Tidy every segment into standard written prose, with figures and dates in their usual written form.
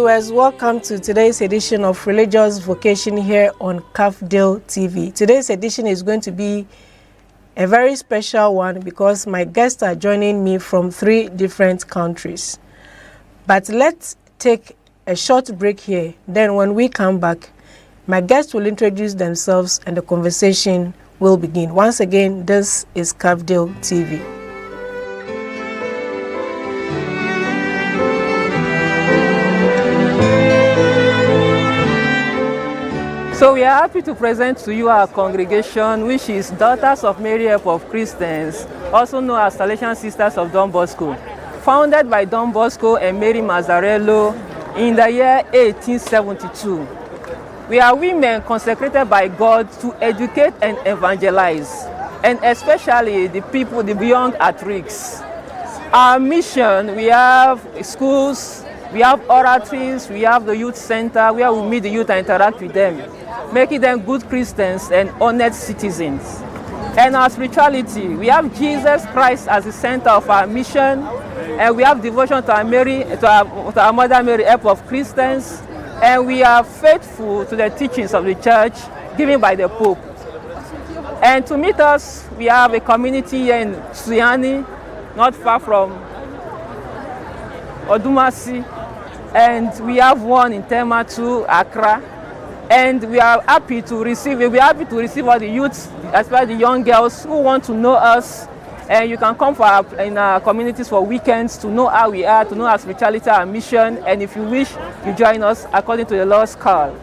viewers, welcome to today's edition of Religious Vocation here on Cafdil TV. Today's edition is going to be a very special one because my guests are joining me from 3 different countries. But let's take a short break here. Then when we come back, my guests will introduce themselves and the conversation will begin. Once again, this is Cafdil TV. So we are happy to present to you our congregation, which is Daughters of Mary Help of Christians, also known as Salesian Sisters of Don Bosco, founded by Don Bosco and Mary Mazzarello in the year 1872. We are women consecrated by God to educate and evangelize, and especially the people, the young at risk. Our mission, we have schools, we have oratories, we have the youth center where we meet the youth and interact with them, making them good Christians and honest citizens. And our spirituality, we have Jesus Christ as the center of our mission, and we have devotion to our Mother Mary, Help of Christians, and we are faithful to the teachings of the church given by the Pope. And to meet us, we have a community here in Suyani, not far from Odumasi, and we have one in Tematu, Accra. And we are happy to receive all the youths, especially the young girls who want to know us. And you can come in our communities for weekends to know how we are, to know our spirituality, our mission. And if you wish, you join us according to the Lord's call.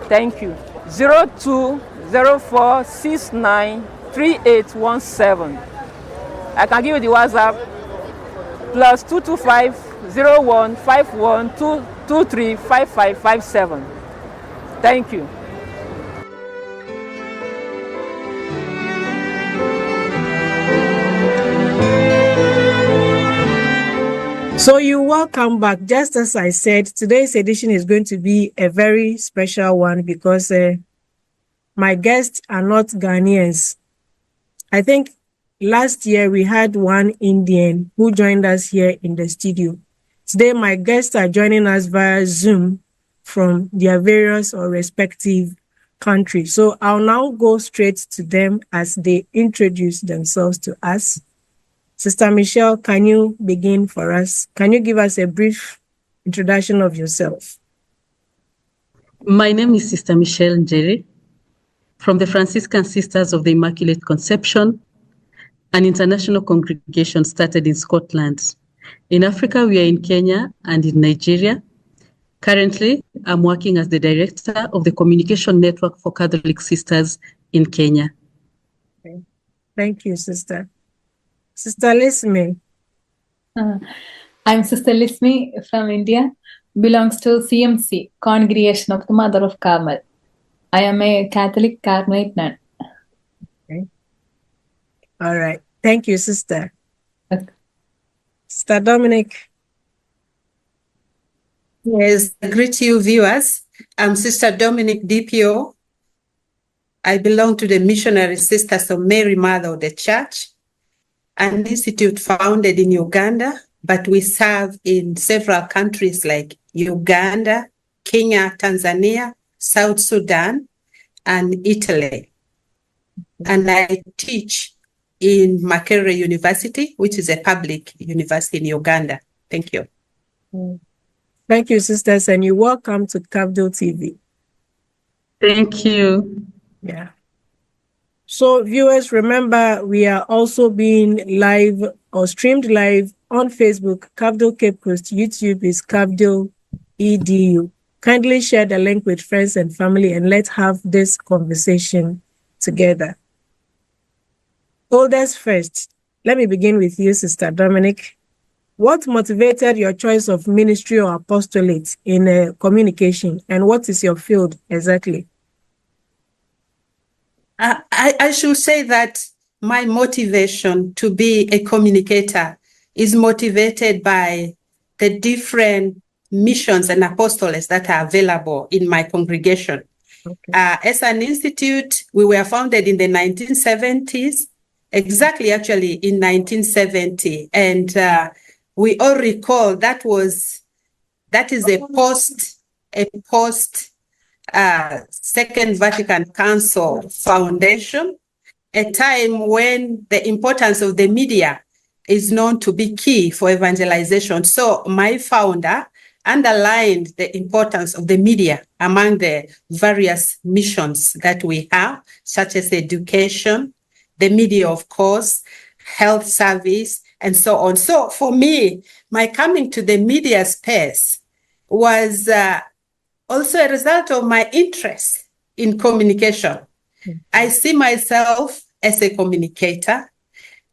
Thank you. 0204693817. I can give you the WhatsApp. +225 0151 223 5557. Thank you. So you welcome back. Just as I said, today's edition is going to be a very special one because my guests are not Ghanaians. I think last year we had one Indian who joined us here in the studio. Today my guests are joining us via Zoom from their various or respective countries. So I'll now go straight to them as they introduce themselves to us. Sister Michelle, can you begin for us? Can you give us a brief introduction of yourself? My name is Sister Michelle Njeri from the Franciscan Sisters of the Immaculate Conception, an international congregation started in Scotland. In Africa, we are in Kenya and in Nigeria. Currently, I'm working as the director of the Communication Network for Catholic Sisters in Kenya. Okay. Thank you, Sister. Sister Lismi. I'm Sister Lismi from India, belongs to CMC, Congregation of the Mother of Carmel. I am a Catholic Carmelite nun. Okay. All right. Thank you, Sister. Okay. Sister Dominic. Yes, I greet you, viewers. I'm Sister Dominic DPO. I belong to the Missionary Sisters of Mary, Mother of the Church, an institute founded in Uganda, but we serve in several countries like Uganda, Kenya, Tanzania, South Sudan, and Italy. And I teach in Makerere University, which is a public university in Uganda. Thank you. Thank you, sisters, and you're welcome to Cafdil TV. Thank you. Yeah. So, viewers, remember, we are also being live or streamed live on Facebook, Cafdil Cape Coast. YouTube is Cafdil EDU. Kindly share the link with friends and family and let's have this conversation together. Oldest first. Let me begin with you, Sister Dominic. What motivated your choice of ministry or apostolate in communication, and what is your field exactly? I should say that my motivation to be a communicator is motivated by the different missions and apostolates that are available in my congregation. Okay. As an institute, we were founded in the 1970s, exactly actually in 1970. And we all recall that is a post a post Second Vatican Council foundation, a time when the importance of the media is known to be key for evangelization. So my founder underlined the importance of the media among the various missions that we have, such as education, the media, of course, health service, and so on. So for me, my coming to the media space was also a result of my interest in communication. I see myself as a communicator,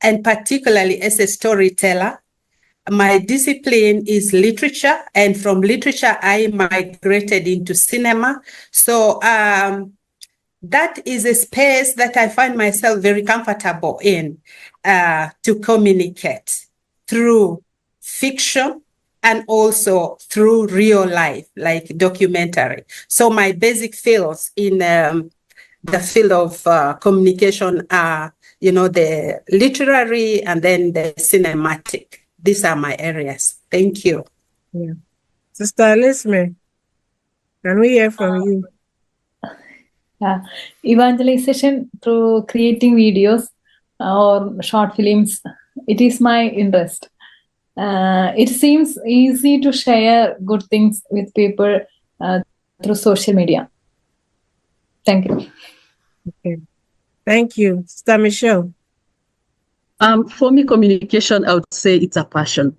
and particularly as a storyteller. My discipline is literature, and from literature, I migrated into cinema. So that is a space that I find myself very comfortable in to communicate through fiction and also through real life, like documentary. So my basic fields in the field of communication are, the literary and then the cinematic. These are my areas. Thank you. Yeah. Sister Lisme, can we hear from you? Yeah. Evangelization through creating videos or short films, it is my interest. It seems easy to share good things with people through social media. Thank you. Okay. Thank you. Sister Michelle. For me, communication, I would say it's a passion.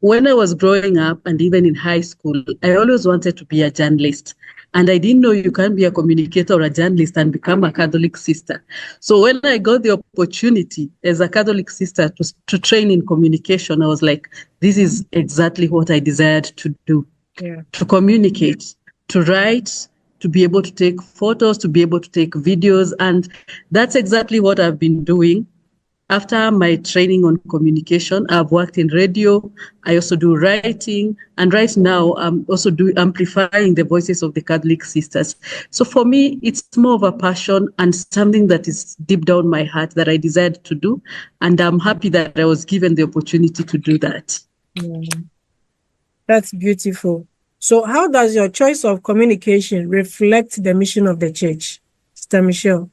When I was growing up and even in high school, I always wanted to be a journalist. And I didn't know you can be a communicator or a journalist and become a Catholic sister. So when I got the opportunity as a Catholic sister to train in communication, I was like, this is exactly what I desired to do. Yeah. To communicate, to write, to be able to take photos, to be able to take videos. And that's exactly what I've been doing. After my training on communication, I've worked in radio. I also do writing. And right now, I'm also amplifying the voices of the Catholic sisters. So for me, it's more of a passion and something that is deep down my heart that I desired to do. And I'm happy that I was given the opportunity to do that. That's beautiful. So how does your choice of communication reflect the mission of the church? Sister Michelle.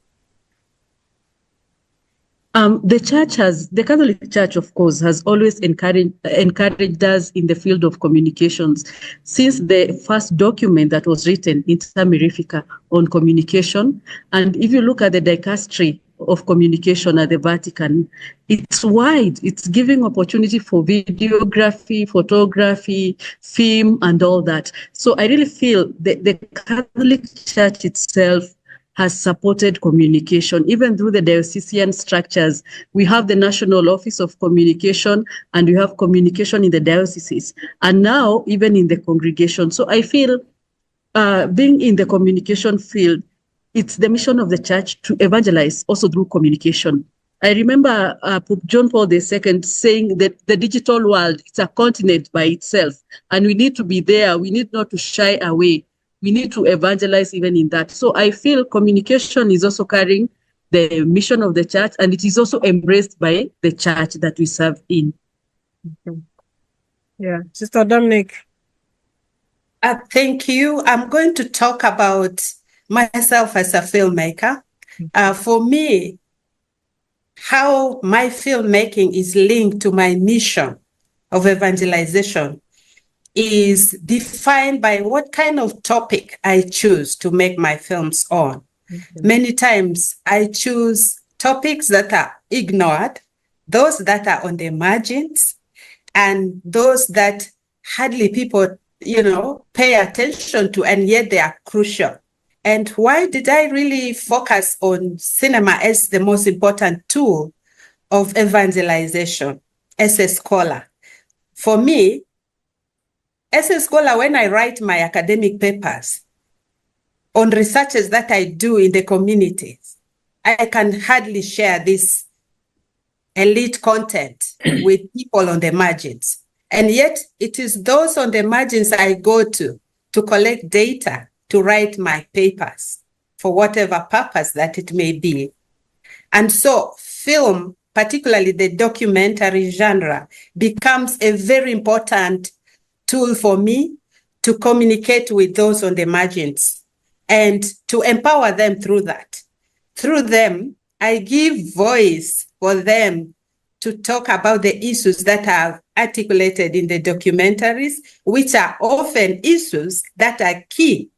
The Catholic Church, of course, has always encouraged us in the field of communications since the first document that was written, Inter Mirifica, on communication. And if you look at the dicastery of communication at the Vatican, it's wide. It's giving opportunity for videography, photography, film, and all that. So I really feel that the Catholic Church itself has supported communication, even through the diocesan structures. We have the National Office of Communication, and we have communication in the dioceses, and now even in the congregation. So I feel being in the communication field, it's the mission of the church to evangelize also through communication. I remember Pope John Paul II saying that the digital world, it's a continent by itself, and we need to be there. We need not to shy away. We need to evangelize even in that. So I feel communication is also carrying the mission of the church, and it is also embraced by the church that we serve in. Yeah. Sister Dominic. Thank you. I'm going to talk about myself as a filmmaker. For me, how my filmmaking is linked to my mission of evangelization is defined by what kind of topic I choose to make my films on. Many times I choose topics that are ignored, those that are on the margins, and those that hardly people, pay attention to, and yet they are crucial. And why did I really focus on cinema as the most important tool of evangelization as a scholar? For me, as a scholar, when I write my academic papers on researches that I do in the communities, I can hardly share this elite content with people on the margins. And yet it is those on the margins I go to collect data, to write my papers for whatever purpose that it may be. And so film, particularly the documentary genre, becomes a very important tool for me to communicate with those on the margins and to empower them through that. Through them, I give voice for them to talk about the issues that are articulated in the documentaries, which are often issues that are key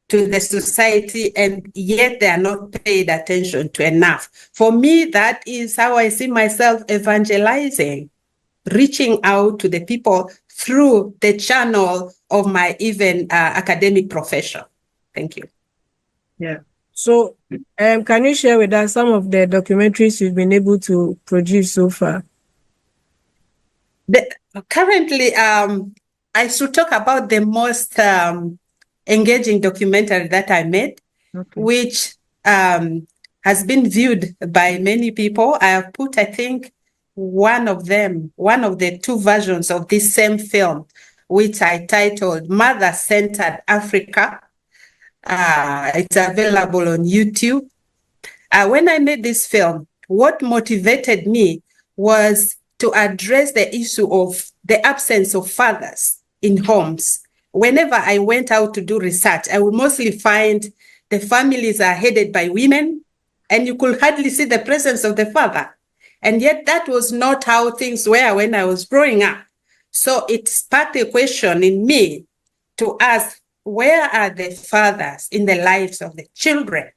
to the society, and yet they are not paid attention to enough. For me, that is how I see myself evangelizing, reaching out to the people through the channel of my even academic profession. Thank you. Yeah. So, can you share with us some of the documentaries you've been able to produce so far? Currently, I should talk about the most engaging documentary that I made, which has been viewed by many people. I have put, I think, one of the two versions of this same film, which I titled Mother-Centered Africa. It's available on YouTube. When I made this film, what motivated me was to address the issue of the absence of fathers in homes. Whenever I went out to do research, I would mostly find the families are headed by women, and you could hardly see the presence of the father. And yet that was not how things were when I was growing up. So it sparked a question in me to ask, where are the fathers in the lives of the children,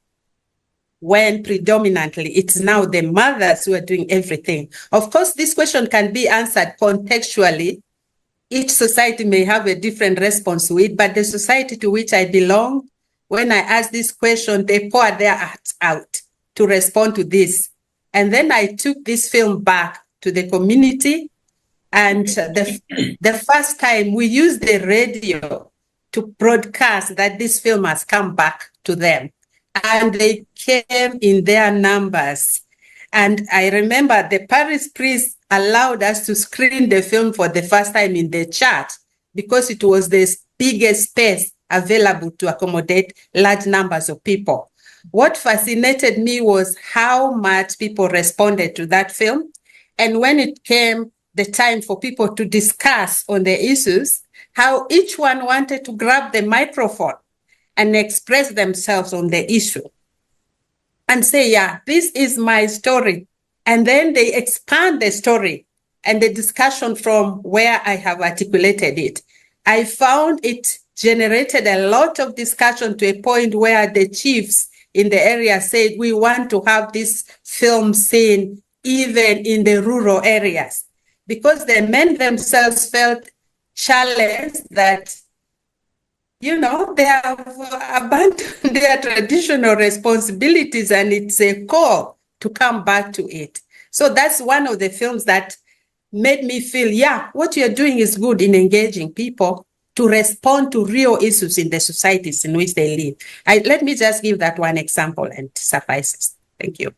when predominantly it's now the mothers who are doing everything? Of course, this question can be answered contextually. Each society may have a different response to it, but the society to which I belong, when I ask this question, they pour their hearts out to respond to this. And then I took this film back to the community. And the first time we used the radio to broadcast that this film has come back to them. And they came in their numbers. And I remember the parish priest allowed us to screen the film for the first time in the church because it was the biggest space available to accommodate large numbers of people. What fascinated me was how much people responded to that film. And when it came the time for people to discuss on the issues, how each one wanted to grab the microphone and express themselves on the issue and say, yeah, this is my story. And then they expand the story and the discussion from where I have articulated it. I found it generated a lot of discussion to a point where the chiefs in the area said, we want to have this film seen even in the rural areas, because the men themselves felt challenged that, you know, they have abandoned their traditional responsibilities, and it's a call to come back to it. So that's one of the films that made me feel, yeah, what you're doing is good in engaging people to respond to real issues in the societies in which they live. Let me just give that one example and suffices. Thank you.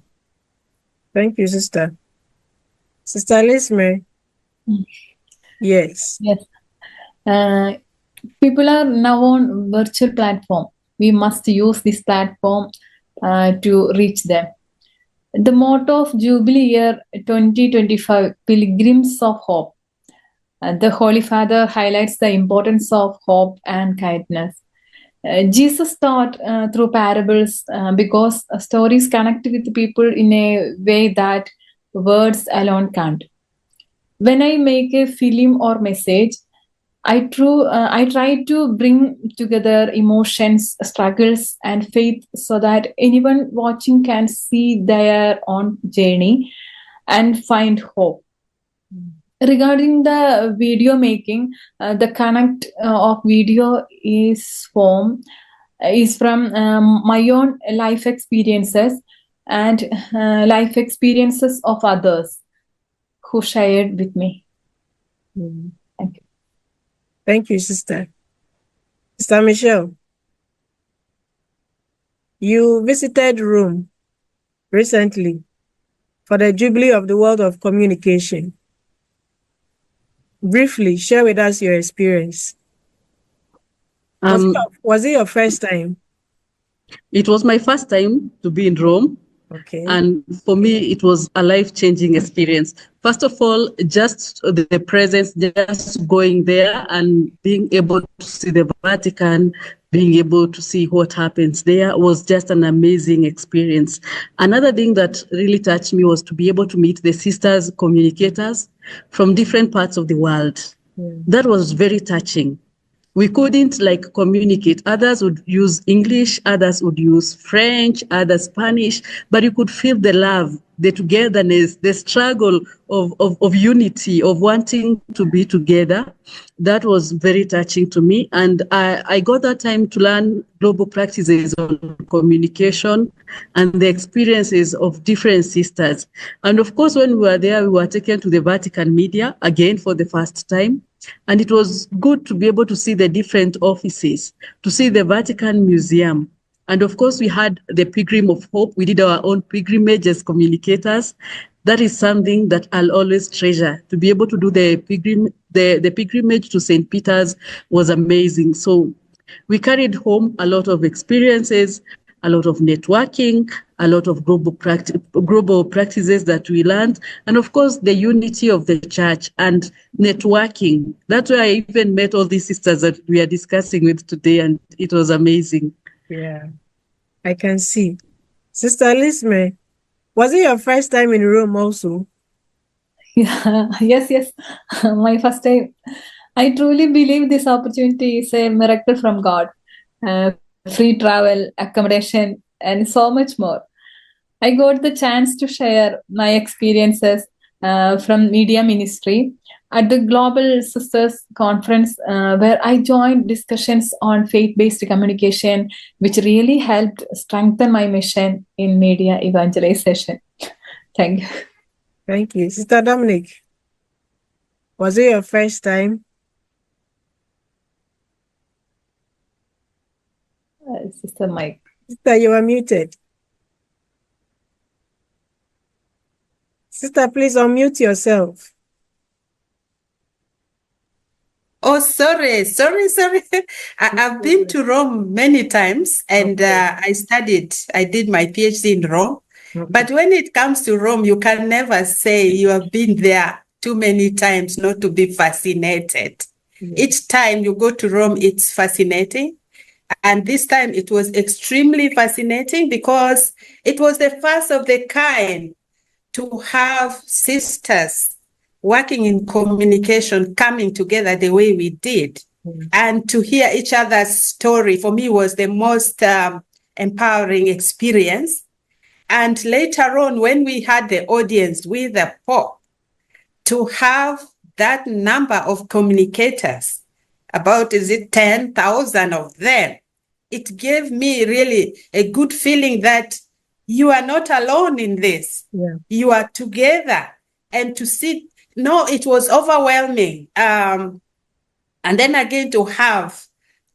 Thank you, Sister. Sister Lisme. Yes. Yes. People are now on virtual platform. We must use this platform to reach them. The motto of Jubilee year 2025, Pilgrims of Hope. The Holy Father highlights the importance of hope and kindness. Jesus taught through parables because stories connect with people in a way that words alone can't. When I make a film or message, I try to bring together emotions, struggles, and faith so that anyone watching can see their own journey and find hope. Regarding the video making, the connect of video is from my own life experiences and life experiences of others who shared with me. Thank you. Thank you, Sister. Sister Michelle, you visited Rome recently for the Jubilee of the World of Communication. Briefly, share with us your experience. Was it your first time? It was my first time to be in Rome. Okay. And for me, it was a life-changing experience. First of all, just the presence, just going there and being able to see the Vatican, being able to see what happens there was just an amazing experience. Another thing that really touched me was to be able to meet the sisters communicators from different parts of the world. That was very touching. We couldn't communicate. Others would use English, others would use French, others Spanish, but you could feel the love, the togetherness, the struggle of unity, of wanting to be together. That was very touching to me. And I got that time to learn global practices on communication and the experiences of different sisters. And of course, when we were there, we were taken to the Vatican media again for the first time. And it was good to be able to see the different offices, to see the Vatican Museum. And of course, we had the Pilgrim of Hope. We did our own pilgrimage as communicators. That is something that I'll always treasure. To be able to do the pilgrimage to St. Peter's was amazing. So we carried home a lot of experiences, a lot of networking, a lot of global practices that we learned, and of course, the unity of the church and networking. That's where I even met all these sisters that we are discussing with today, and it was amazing. Yeah, I can see. Sister Lisme, was it your first time in Rome also? Yeah, yes. My first time. I truly believe this opportunity is a miracle from God. Free travel, accommodation, and so much more. I got the chance to share my experiences from media ministry at the Global Sisters Conference, where I joined discussions on faith-based communication, which really helped strengthen my mission in media evangelization. Thank you. Thank you. Sister Dominic, was it your first time? Sister Mike. Sister, you are muted. Sister, please unmute yourself. Oh, sorry. I've been to Rome many times, and I did my PhD in Rome. Okay. But when it comes to Rome, you can never say you have been there too many times not to be fascinated. Yeah. Each time you go to Rome, it's fascinating. And this time it was extremely fascinating because it was the first of the kind to have sisters working in communication coming together the way we did. And to hear each other's story, for me, was the most empowering experience. And later on, when we had the audience with the Pope, to have that number of communicators, about 10,000 of them, it gave me really a good feeling that you are not alone in this. Yeah. You are together. And to see, no, it was overwhelming. And then again, to have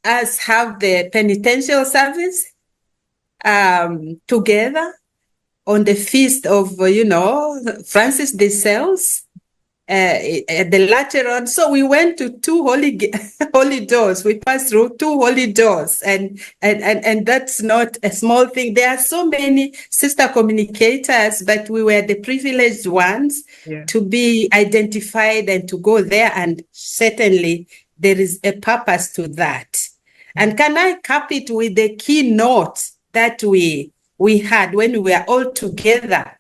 us have the penitential service together on the feast of, Francis de Sales, the Lateran. So we went to two holy doors. We passed through two holy doors, and that's not a small thing. There are so many sister communicators, but we were the privileged ones to be identified and to go there. And certainly there is a purpose to that. And can I cap it with the keynote that we had when we were all together?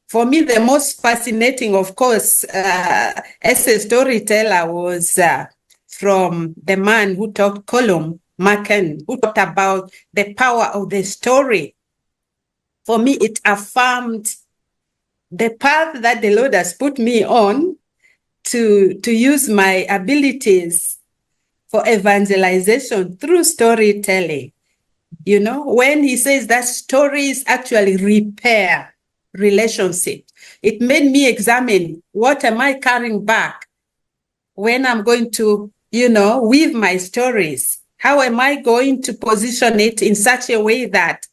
For me, the most fascinating, of course, as a storyteller, was from the man who talked, Colum Macken, who talked about the power of the story. For me, it affirmed the path that the Lord has put me on to use my abilities for evangelization through storytelling. You know, when he says that stories actually repair relationship, it made me examine, what am I carrying back when I'm going to, weave my stories? How am I going to position it in such a way that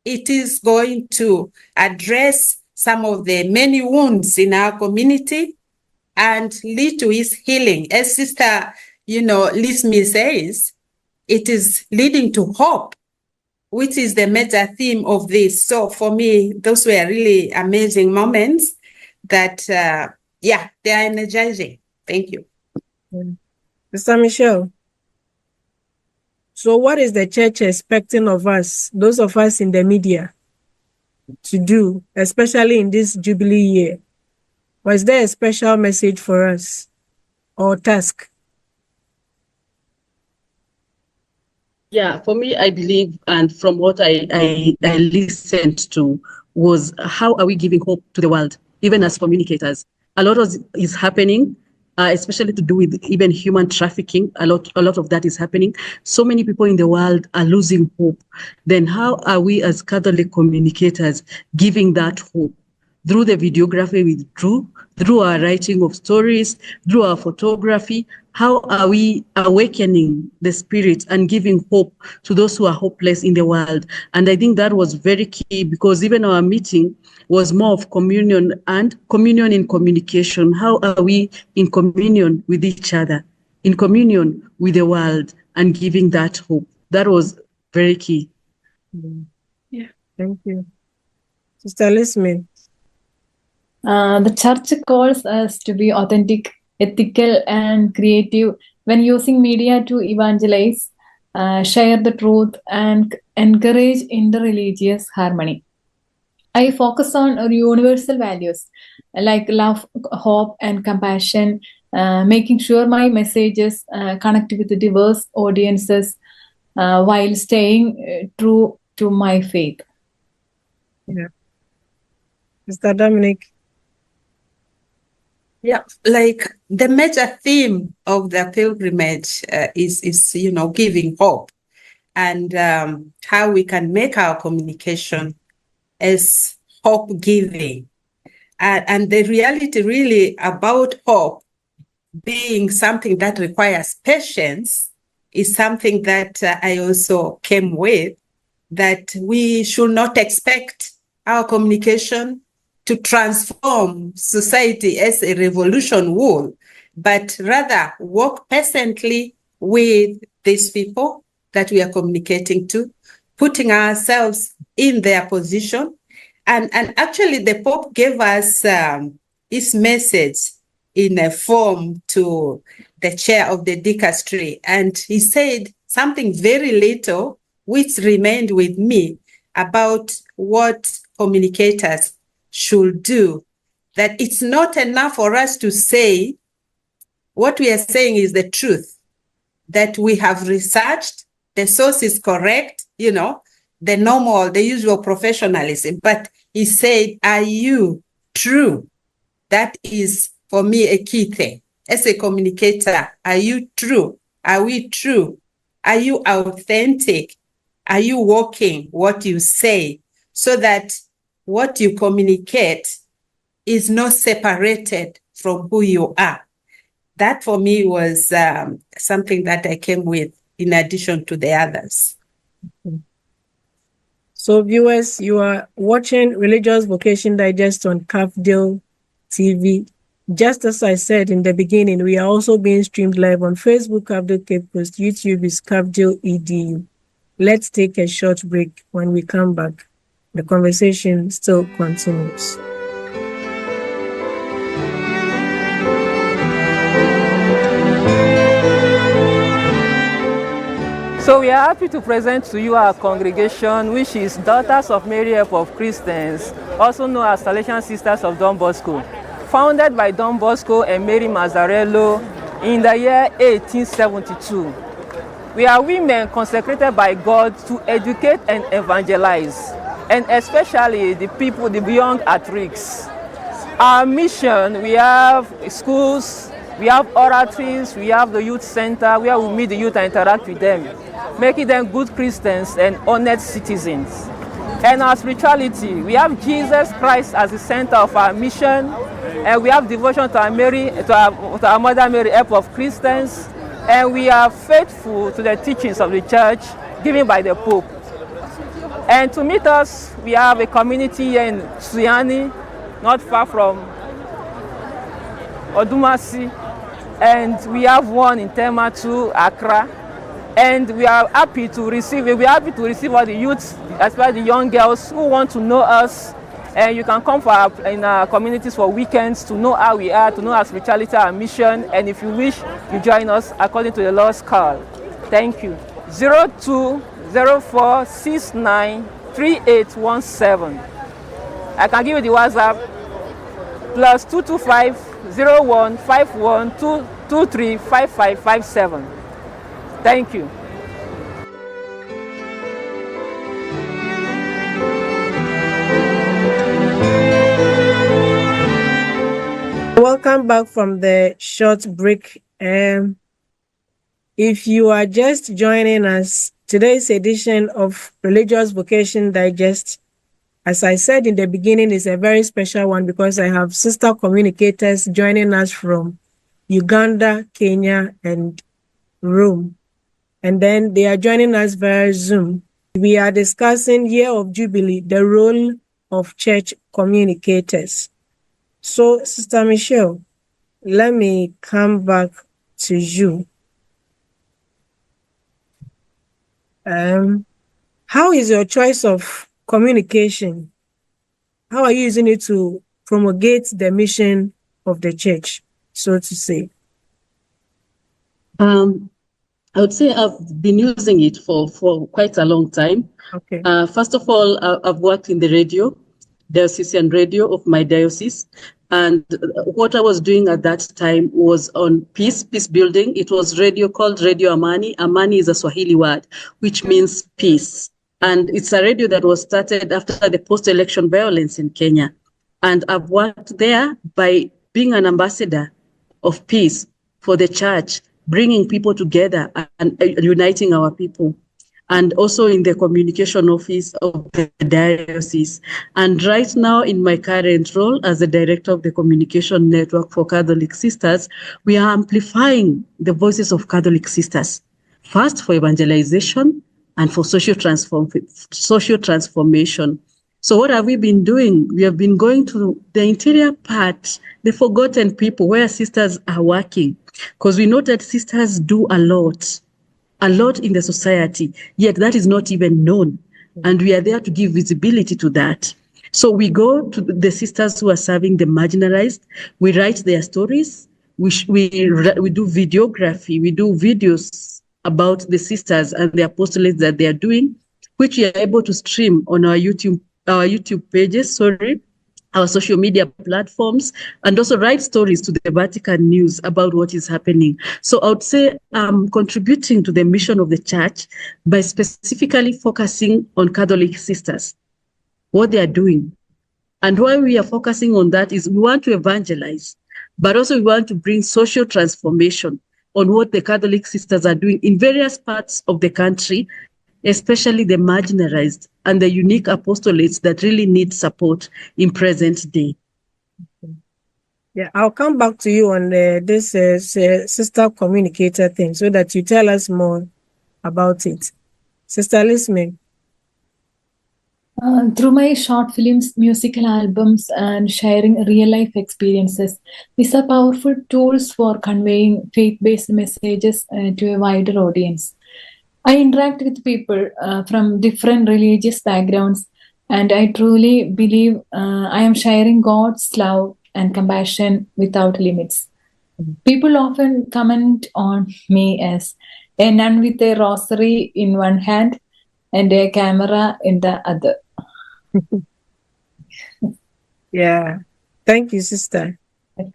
it is going to address some of the many wounds in our community and lead to his healing? As Sister, Lismi says, it is leading to hope. which is the major theme of this. So for me, those were really amazing moments that, they are energizing. Thank you. Mr. Michelle, so what is the church expecting of us, those of us in the media, to do, especially in this Jubilee year? Was there a special message for us or task? Yeah, for me, I believe, and from what I listened to, was how are we giving hope to the world, even as communicators? A lot is happening, especially to do with even human trafficking. A lot of that is happening. So many people in the world are losing hope. Then how are we as Catholic communicators giving that hope? Through the videography we do, through our writing of stories, through our photography, how are we awakening the spirit and giving hope to those who are hopeless in the world? And I think that was very key, because even our meeting was more of communion and communion in communication. How are we in communion with each other, in communion with the world, and giving that hope? That was very key. Yeah, thank you. Sister Lismi. The church calls us to be authentic, ethical, and creative when using media to evangelize, share the truth, and encourage interreligious harmony. I focus on universal values like love, hope, and compassion, making sure my messages connect with diverse audiences while staying true to my faith. Yeah. Mr. Dominic. Yeah, like the major theme of the pilgrimage is giving hope, and how we can make our communication as hope giving, and the reality really about hope being something that requires patience is something that I also came with, that we should not expect our communication to transform society as a revolution would, but rather work patiently with these people that we are communicating to, putting ourselves in their position. And actually, the Pope gave us his message in a form to the chair of the dicastery. And he said something very little, which remained with me, about what communicators should do, that it's not enough for us to say what we are saying is the truth, that we have researched, the source is correct, the usual professionalism. But he said, are you true? That is, for me, a key thing. As a communicator, are you true? Are we true? Are you authentic? Are you walking what you say, so that what you communicate is not separated from who you are? That for me was something that I came with in addition to the others. So viewers, you are watching Religious Vocation Digest on Cafdil TV. Just as I said in the beginning, we are also being streamed live on Facebook, Cafdil Cape Coast. YouTube is Cafdil EDU. Let's take a short break. When we come back, the conversation still continues. So we are happy to present to you our congregation, which is Daughters of Mary Help of Christians, also known as Salesian Sisters of Don Bosco, founded by Don Bosco and Mary Mazzarello in the year 1872. We are women consecrated by God to educate and evangelize, and especially the people, the young at risk. Our mission, we have schools, we have oratories, we have the youth center where we meet the youth and interact with them, making them good Christians and honest citizens. And our spirituality, we have Jesus Christ as the center of our mission, and we have devotion to our Mother Mary, Help of Christians, and we are faithful to the teachings of the church given by the Pope. And to meet us, we have a community here in Suyani, not far from Odumasi, and we have one in Tema too, Accra. And we are happy to receive, we'll be happy to receive all the youths, especially the young girls who want to know us. And you can come in our communities for weekends to know how we are, to know our spirituality, our mission. And if you wish, you join us according to the Lord's call. Thank you. 0204693817. I can give you the WhatsApp +225 0151235557. Thank you. Welcome back from the short break. If you are just joining us, today's edition of Religious Vocation Digest, as I said in the beginning, is a very special one because I have sister communicators joining us from Uganda, Kenya, and Rome. And then they are joining us via Zoom. We are discussing Year of Jubilee, the role of church communicators. So, Sister Michelle, let me come back to you. How is your choice of communication? How are you using it to promulgate the mission of the church, so to say? I would say I've been using it for quite a long time. Okay. First of all, I've worked in the radio, diocesan radio of my diocese. And what I was doing at that time was on peace building. It was radio called Radio Amani. Amani is a Swahili word, which means peace. And it's a radio that was started after the post-election violence in Kenya. And I've worked there by being an ambassador of peace for the church, bringing people together and uniting our people, and also in the communication office of the diocese. And right now, in my current role as the director of the communication network for Catholic sisters, we are amplifying the voices of Catholic sisters, first for evangelization and for social transformation. So what have we been doing? We have been going to the interior part, the forgotten people where sisters are working, because we know that sisters do a lot in the society, yet that is not even known. And we are there to give visibility to that. So we go to the sisters who are serving the marginalized. We write their stories. We do videography. We do videos about the sisters and the apostolates that they are doing, which we are able to stream on our YouTube pages, our social media platforms, and also write stories to the Vatican News about what is happening. So I would say I'm contributing to the mission of the church by specifically focusing on Catholic sisters, what they are doing. And why we are focusing on that is we want to evangelize, but also we want to bring social transformation on what the Catholic sisters are doing in various parts of the country, especially the marginalized and the unique apostolates that really need support in present day. Yeah, I'll come back to you on this sister communicator thing so that you tell us more about it. Sister Lisme. Through my short films, musical albums, and sharing real-life experiences, these are powerful tools for conveying faith-based messages to a wider audience. I interact with people from different religious backgrounds, and I truly believe I am sharing God's love and compassion without limits. People often comment on me as a nun with a rosary in one hand and a camera in the other. Yeah. Thank you, Sister.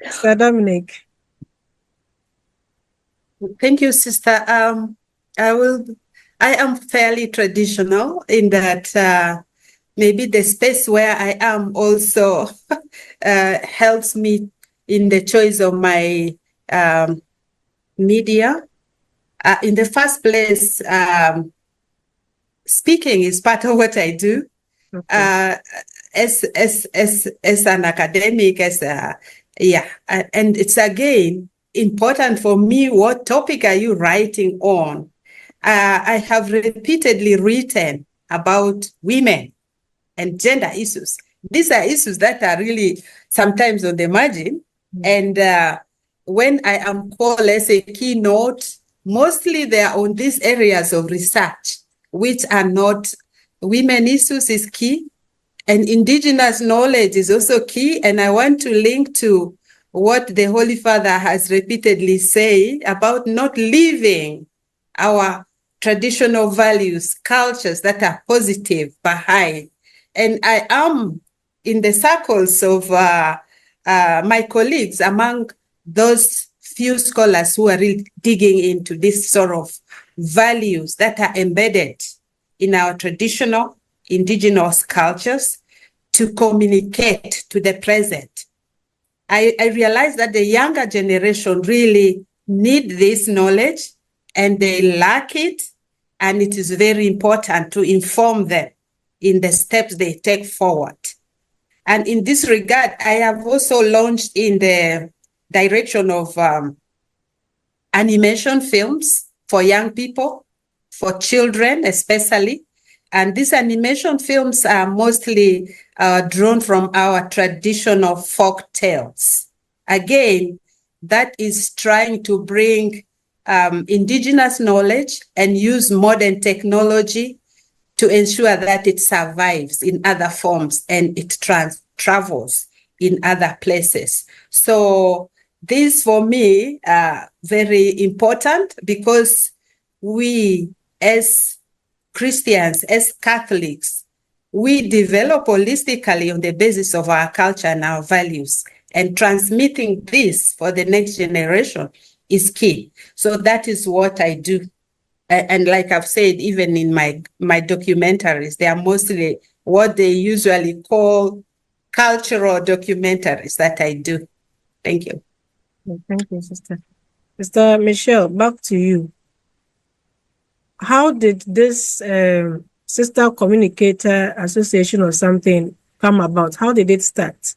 Sister Dominic. Thank you, Sister. I am fairly traditional in that maybe the space where I am also helps me in the choice of my media. In the first place, speaking is part of what I do. Okay. As an academic, and it's again important for me, what topic are you writing on? I have repeatedly written about women and gender issues. These are issues that are really sometimes on the margin. And when I am called as a keynote mostly they are on these areas of research, which are not women issues is key, and indigenous knowledge is also key. And I want to link to what the Holy Father has repeatedly said about not leaving our traditional values, cultures that are positive behind. And I am in the circles of my colleagues, among those few scholars who are really digging into this sort of values that are embedded in our traditional indigenous cultures to communicate to the present. I realize that the younger generation really need this knowledge and they lack it, and it is very important to inform them in the steps they take forward. And in this regard, I have also launched in the direction of animation films for young people, for children especially. And these animation films are mostly drawn from our traditional folk tales. Again, that is trying to bring indigenous knowledge and use modern technology to ensure that it survives in other forms and it travels in other places. So this for me are very important, because we as Christians, as Catholics, we develop holistically on the basis of our culture and our values, and transmitting this for the next generation is key. So that is what I do. And like I've said, even in my documentaries, they are mostly what they usually call cultural documentaries that I do. Thank you. Thank you, Sister. Sister Michelle, back to you. How did this Sister Communicator Association or something come about? How did it start?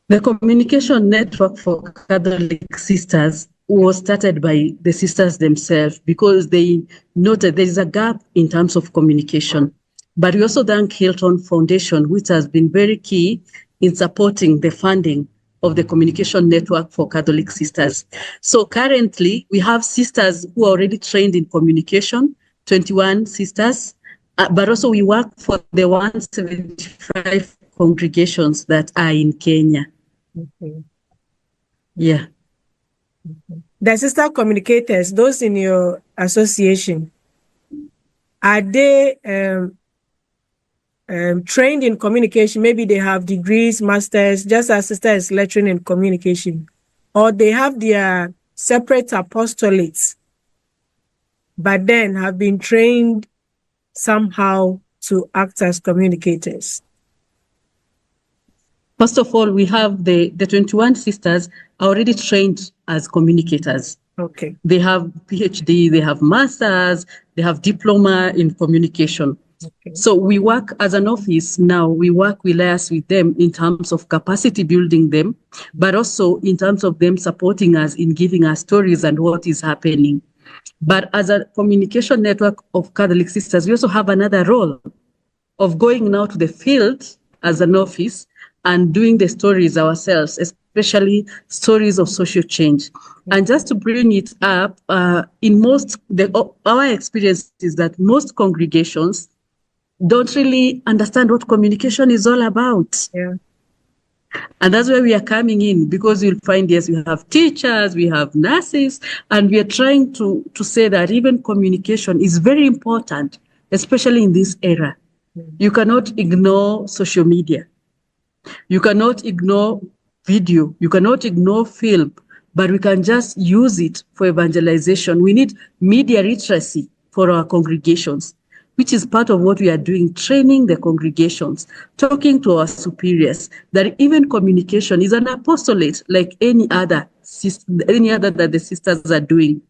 The communication network for Catholic sisters was started by the sisters themselves, because they noted there is a gap in terms of communication. But we also thank Hilton Foundation, which has been very key in supporting the funding of the communication network for Catholic sisters. So currently, we have sisters who are already trained in communication, 21 sisters, but also we work for the 175 congregations that are in Kenya. Okay. Yeah. The Sister Communicators, those in your association, are they trained in communication? Maybe they have degrees, masters, just as Sister is lecturing in communication, or they have their separate apostolates, but then have been trained somehow to act as communicators. First of all, we have the 21 sisters are already trained as communicators. Okay. They have PhD, they have masters, they have diploma in communication. Okay. So we work as an office now, we liaise with them in terms of capacity building them, but also in terms of them supporting us in giving us stories and what is happening. But as a communication network of Catholic sisters, we also have another role of going now to the field as an office and doing the stories ourselves, especially stories of social change. And just to bring it up, in our experience is that most congregations don't really understand what communication is all about. Yeah. And that's where we are coming in, because you'll find, yes, we have teachers, we have nurses, and we are trying to say that even communication is very important, especially in this era. You cannot ignore social media. You cannot ignore video. You cannot ignore film, but we can just use it for evangelization. We need media literacy for our congregations, which is part of what we are doing, training the congregations, talking to our superiors, that even communication is an apostolate like any other that the sisters are doing.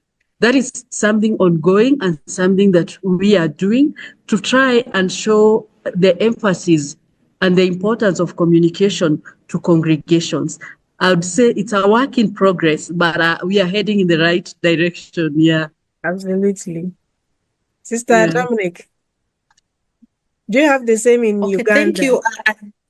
That is something ongoing and something that we are doing to try and show the emphasis and the importance of communication to congregations. I would say it's a work in progress, but we are heading in the right direction. Yeah. Absolutely. Sister Dominic, do you have the same in Uganda? Thank you.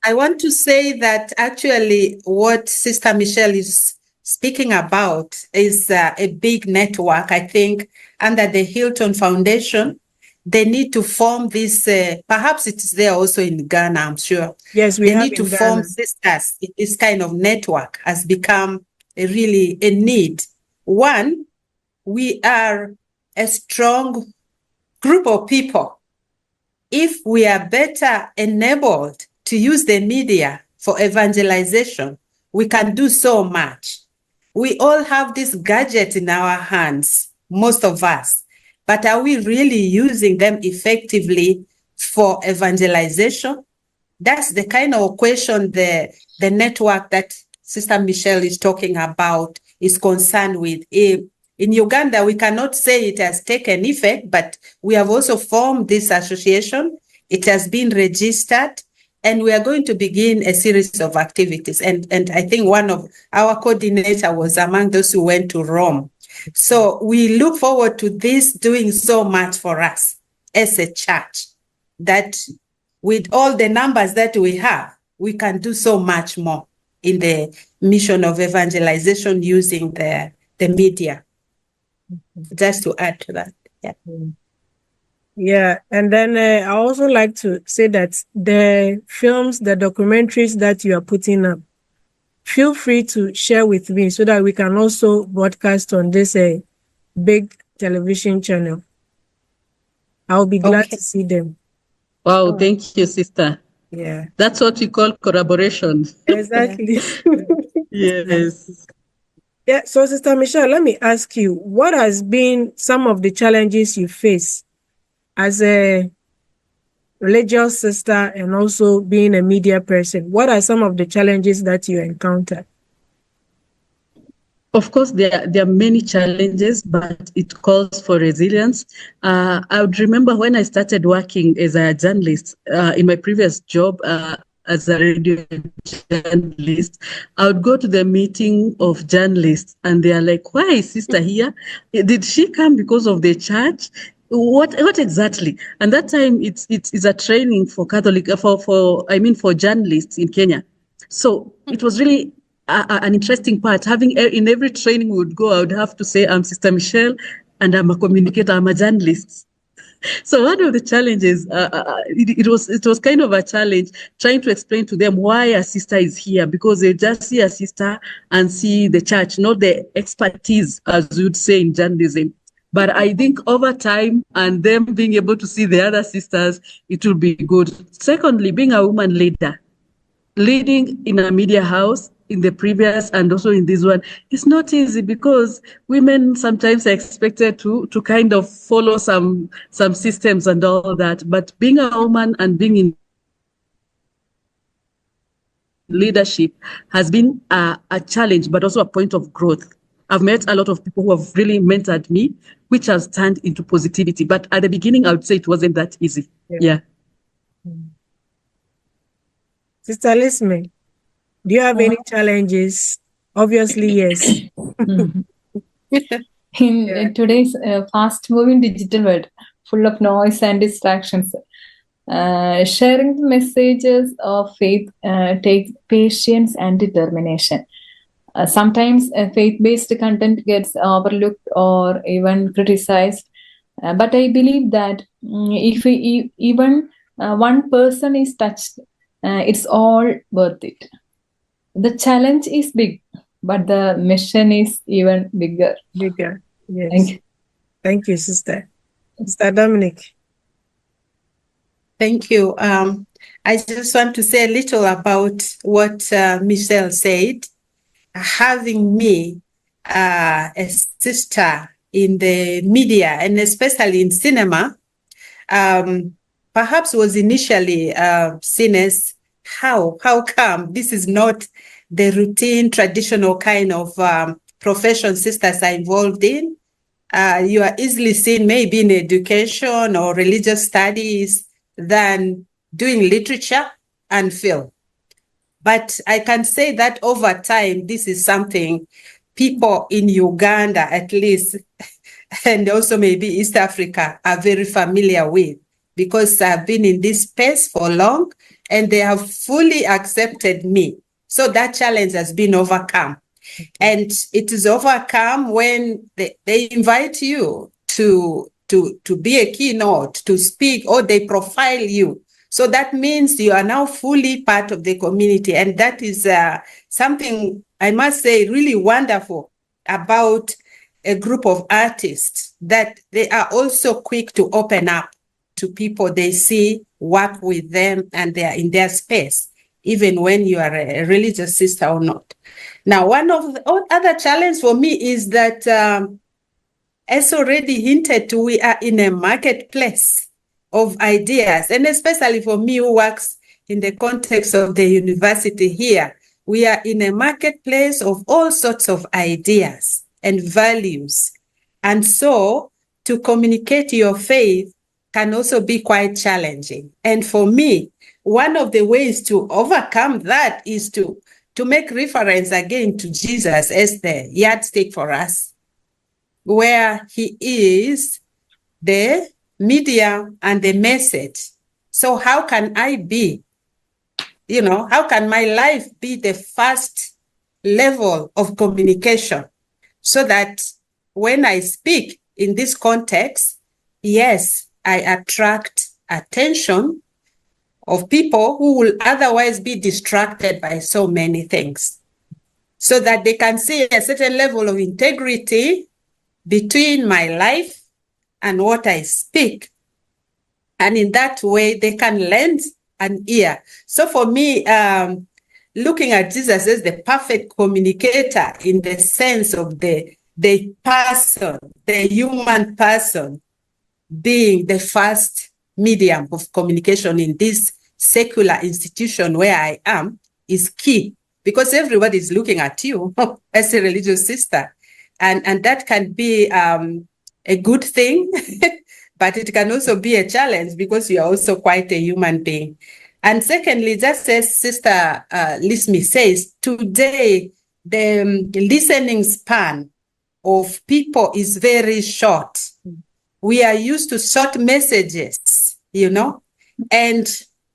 I want to say that actually what Sister Michelle is speaking about is a big network. I think under the Hilton Foundation, they need to form this, perhaps it's there also in Ghana, I'm sure. Yes, we they have need to in form Ghana. sisters. This kind of network has become really a need. One, we are a strong group of people. If we are better enabled to use the media for evangelization, we can do so much. We all have this gadget in our hands, most of us, but are we really using them effectively for evangelization? That's the kind of question the network that Sister Michelle is talking about is concerned with. In Uganda, we cannot say it has taken effect, but we have also formed this association. It has been registered, and we are going to begin a series of activities. And I think one of our coordinator was among those who went to Rome. So we look forward to this doing so much for us as a church, that with all the numbers that we have, we can do so much more in the mission of evangelization using the media. Just to add to that. Yeah. Yeah, and then I also like to say that the films, the documentaries that you are putting up, feel free to share with me so that we can also broadcast on this big television channel. I'll be glad to see them. Wow, thank you, sister. Yeah. That's what we call collaboration. Exactly. Yes. Yeah, so Sister Michelle, let me ask you, what has been some of the challenges you face as a religious sister and also being a media person? What are some of the challenges that you encounter? Of course, there are many challenges, but it calls for resilience. I would remember when I started working as a journalist in my previous job as a radio journalist, I would go to the meeting of journalists and they are like, why is sister here? Did she come because of the church? What exactly? And that time it's a training for Catholic for journalists in Kenya. So it was really an interesting part. Having in every training we would go, I would have to say, I'm Sister Michelle and I'm a communicator, I'm a journalist. So one of the challenges, it was kind of a challenge trying to explain to them why a sister is here, because they just see a sister and see the church, not the expertise, as we would say in journalism. But I think over time and them being able to see the other sisters, it will be good. Secondly, being a woman leader, leading in a media house, in the previous and also in this one, it's not easy because women sometimes are expected to kind of follow some systems and all that. But being a woman and being in leadership has been a challenge, but also a point of growth. I've met a lot of people who have really mentored me, which has turned into positivity. But at the beginning, I would say it wasn't that easy. Yeah. Sister Lisme, do you have any challenges? Obviously, yes. In today's fast-moving digital world, full of noise and distractions, sharing the messages of faith takes patience and determination. Sometimes faith-based content gets overlooked or even criticized, but I believe that if even one person is touched, it's all worth it. The challenge is big, but the mission is even bigger. Bigger, yes. Thank you, Sister. Mr. Dominic. Thank you. I just want to say a little about what Michelle said. Having me, a sister in the media and especially in cinema, perhaps was initially seen as how come this is not the routine, traditional kind of profession sisters are involved in. You are easily seen maybe in education or religious studies than doing literature and film. But I can say that over time, this is something people in Uganda, at least, and also maybe East Africa, are very familiar with, because I've been in this space for long and they have fully accepted me. So that challenge has been overcome. And it is overcome when they invite you to be a keynote, to speak, or they profile you. So that means you are now fully part of the community. And that is something, I must say, really wonderful about a group of artists, that they are also quick to open up to people they see, work with them, and they are in their space, even when you are a religious sister or not. Now, one of the other challenge for me is that, as already hinted to, we are in a marketplace of ideas, and especially for me who works in the context of the university here, we are in a marketplace of all sorts of ideas and values. And so to communicate your faith can also be quite challenging. And for me, one of the ways to overcome that is to make reference again to Jesus as the yardstick for us, where he is the medium and the message. So how can I be, how can my life be the first level of communication, so that when I speak in this context, yes, I attract attention of people who will otherwise be distracted by so many things, so that they can see a certain level of integrity between my life and what I speak. And in that way, they can lend an ear. So for me, looking at Jesus as the perfect communicator in the sense of the person, the human person, being the first medium of communication in this secular institution where I am, is key, because everybody is looking at you as a religious sister. And that can be a good thing, but it can also be a challenge because you are also quite a human being. And secondly, just as Sister Lismi says, today the listening span of people is very short. We are used to short messages, and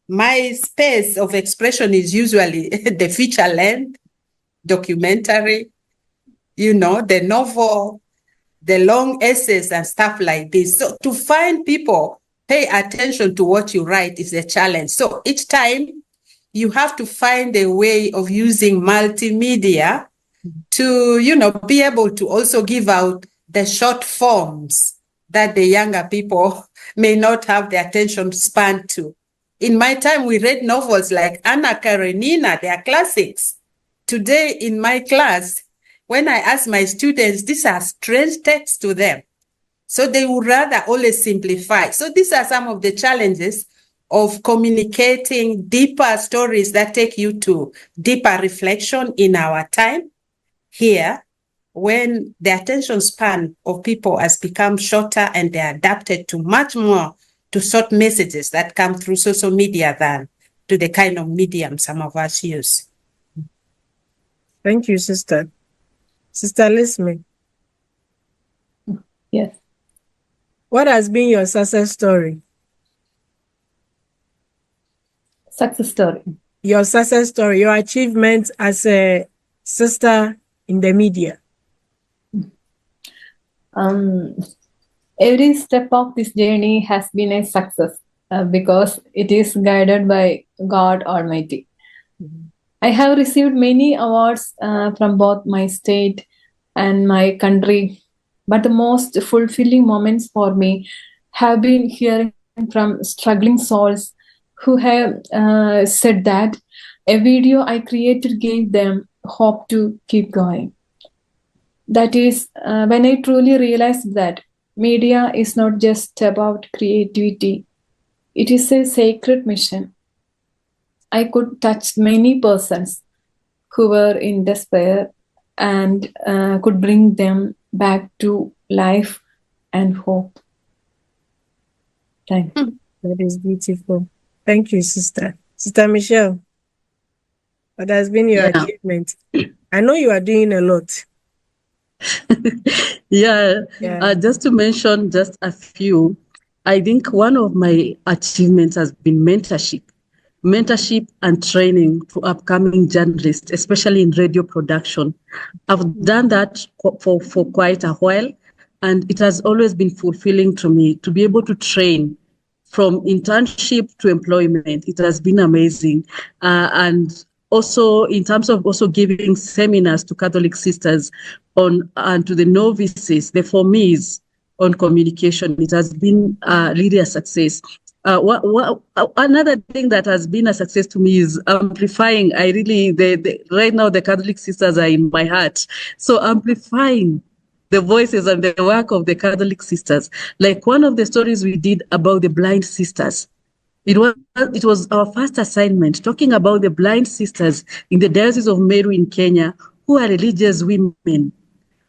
my space of expression is usually the feature length, documentary, the novel, the long essays and stuff like this. So to find people pay attention to what you write is a challenge. So each time you have to find a way of using multimedia to, be able to also give out the short forms that the younger people may not have the attention span to. In my time, we read novels like Anna Karenina, they are classics. Today in my class, when I ask my students, these are strange texts to them. So they would rather always simplify. So these are some of the challenges of communicating deeper stories that take you to deeper reflection in our time here, when the attention span of people has become shorter and they're adapted to much more to short messages that come through social media than to the kind of medium some of us use. Thank you, Sister. Sister Lismi. Yes. What has been your success story? Success story. Your success story, your achievement as a sister in the media. Every step of this journey has been a success because it is guided by God Almighty. I have received many awards from both my state and my country, but the most fulfilling moments for me have been hearing from struggling souls who have said that a video I created gave them hope to keep going. That is when I truly realized that media is not just about creativity, it is a sacred mission. I could touch many persons who were in despair and could bring them back to life and hope. Thank you. That is beautiful. Thank you, Sister. Sister Michelle, what has been your achievement? I know you are doing a lot. Just to mention just a few, I think one of my achievements has been mentorship, mentorship and training for upcoming journalists, especially in radio production. I've done that for quite a while, and it has always been fulfilling to me to be able to train from internship to employment. It has been amazing. And also in terms of also giving seminars to Catholic sisters on and to the novices, the formees on communication, it has been really a success. Another thing that has been a success to me is amplifying. Right now the Catholic sisters are in my heart. So amplifying the voices and the work of the Catholic sisters. Like one of the stories we did about the blind sisters. It was our first assignment talking about the blind sisters in the Diocese of Meru in Kenya who are religious women,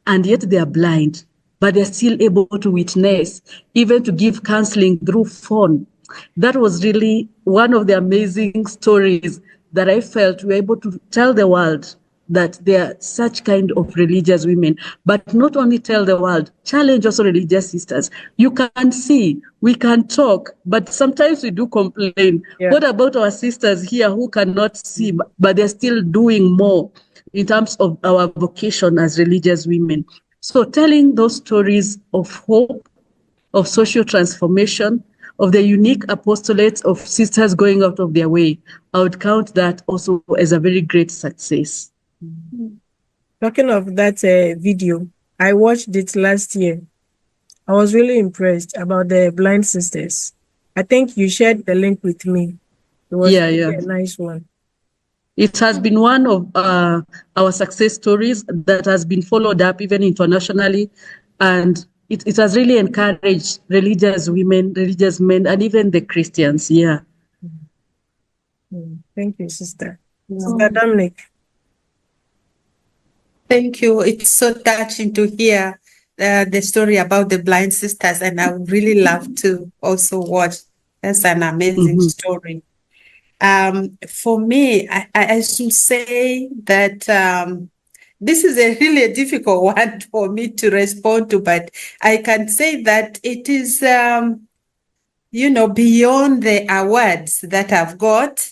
and yet they are blind, but they're still able to witness, even to give counseling through phone. That was really one of the amazing stories that I felt we were able to tell the world that they are such kind of religious women, but not only tell the world, challenge also religious sisters. You can see, we can talk, but sometimes we do complain. Yeah. What about our sisters here who cannot see, but they're still doing more in terms of our vocation as religious women? So telling those stories of hope, of social transformation, of the unique apostolates of sisters going out of their way, I would count that also as a very great success. Talking of that video, I watched it last year. I was really impressed about the blind sisters. I think you shared the link with me. It was Yeah. a nice one. It has been one of our success stories that has been followed up even internationally, and it has really encouraged religious women, religious men, and even the Christians. Yeah. Thank you, Sister. Sister Dominic. Thank you. It's so touching to hear the story about the blind sisters, and I would really love to also watch. That's an amazing story. For me, I should say that this is really a difficult one for me to respond to, but I can say that it is, beyond the awards that I've got,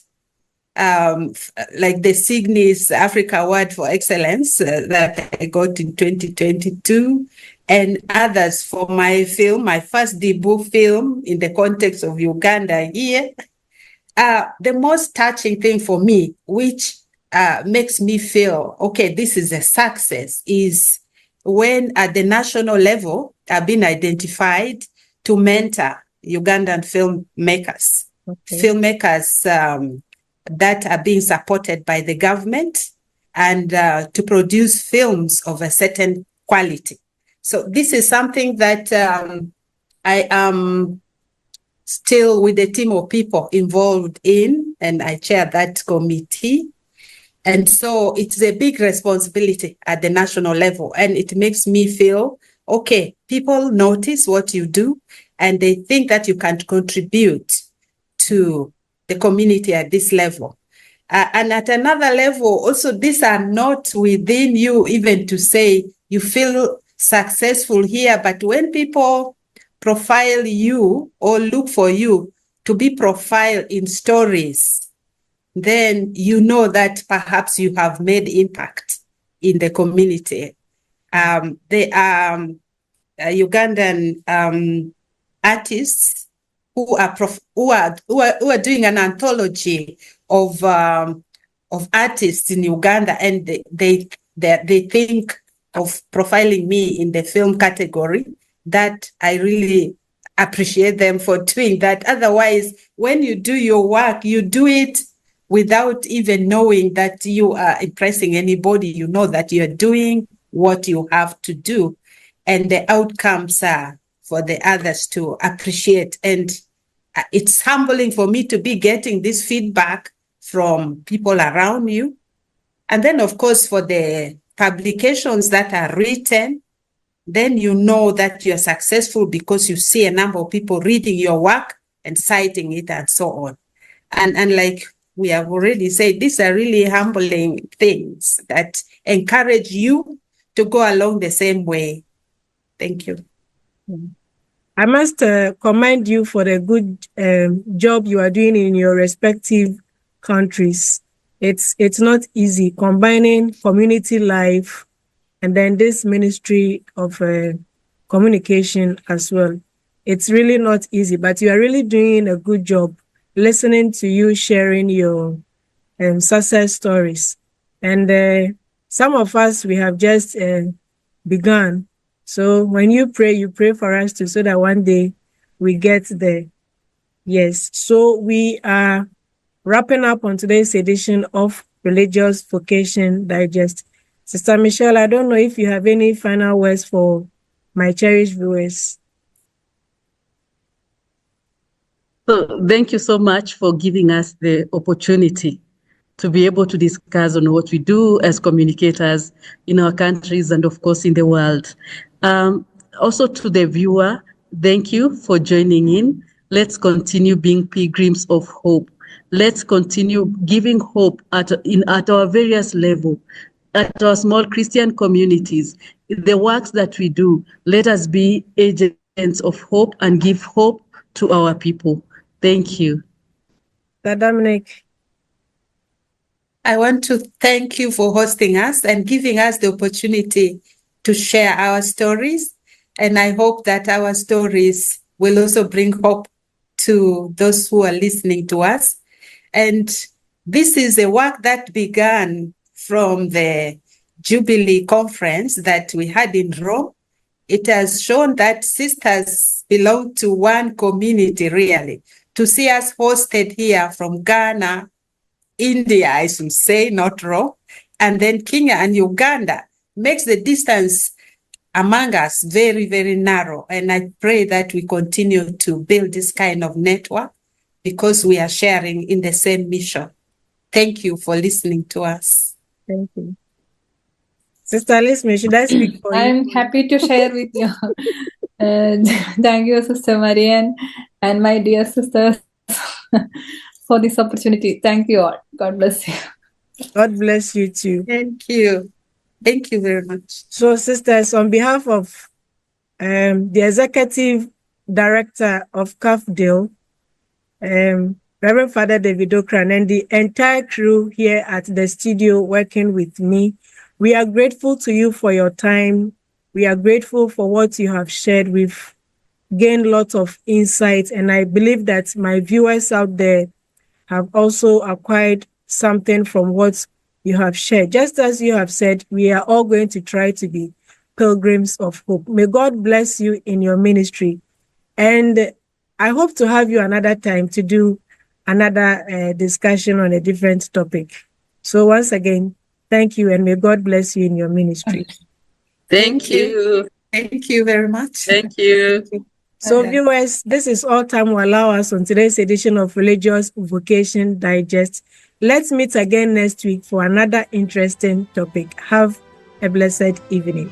like the Signis Africa Award for Excellence that I got in 2022, and others for my film, my first debut film in the context of Uganda here. The most touching thing for me, which makes me feel, okay, this is a success, is when at the national level, I've been identified to mentor Ugandan filmmakers. Okay. Filmmakers that are being supported by the government and to produce films of a certain quality. So this is something that I am still with a team of people involved in, and I chair that committee. And so it's a big responsibility at the national level, and it makes me feel, okay, people notice what you do and they think that you can contribute to the community at this level. And at another level, also, these are not within you even to say you feel successful here, but when people profile you or look for you to be profiled in stories, then you know that perhaps you have made impact in the community. There are Ugandan artists who are doing an anthology of artists in Uganda, and they think of profiling me in the film category. That I really appreciate them for doing that. Otherwise, when you do your work, you do it without even knowing that you are impressing anybody. You know that you're doing what you have to do, and the outcomes are for the others to appreciate. And it's humbling for me to be getting this feedback from people around you. And then, of course, for the publications that are written, then you know that you're successful because you see a number of people reading your work and citing it and so on. And like we have already said, these are really humbling things that encourage you to go along the same way. Thank you. I must commend you for the good job you are doing in your respective countries. It's not easy combining community life and then this ministry of communication as well. It's really not easy, but you are really doing a good job listening to you sharing your success stories. And some of us, we have just begun. So when you pray for us too, so that one day we get there. Yes. So we are wrapping up on today's edition of Religious Vocation Digest. Sister Michelle, I don't know if you have any final words for my cherished viewers. So thank you so much for giving us the opportunity to be able to discuss on what we do as communicators in our countries and, of course, in the world. Also to the viewer, thank you for joining in. Let's continue being pilgrims of hope. Let's continue giving hope at our various levels, at our small Christian communities. The works that we do, let us be agents of hope and give hope to our people. Thank you. Dominic. I want to thank you for hosting us and giving us the opportunity to share our stories. And I hope that our stories will also bring hope to those who are listening to us. And this is a work that began from the Jubilee conference that we had in Rome. It has shown that sisters belong to one community, really. To see us hosted here from Ghana, India, I should say, not Rome, and then Kenya and Uganda makes the distance among us very, very narrow. And I pray that we continue to build this kind of network because we are sharing in the same mission. Thank you for listening to us. Thank you. Sister Lismi, should I speak for you? I'm happy to share with you. Thank you, Sister Marianne, and my dear sisters for this opportunity. Thank you all. God bless you. God bless you too. Thank you. Thank you very much. So, sisters, on behalf of the Executive Director of Cafdil, Reverend Father David Okran, and the entire crew here at the studio working with me, we are grateful to you for your time. We are grateful for what you have shared. We've gained lots of insight, and I believe that my viewers out there have also acquired something from what you have shared. Just as you have said, we are all going to try to be pilgrims of hope. May God bless you in your ministry. And I hope to have you another time to do another discussion on a different topic. So once again, thank you, and may God bless you in your ministry. Thank you. Thank you very much. Thank you. So viewers, this is all time will allow us on today's edition of Religious Vocation Digest. Let's meet again next week for another interesting topic. Have a blessed evening.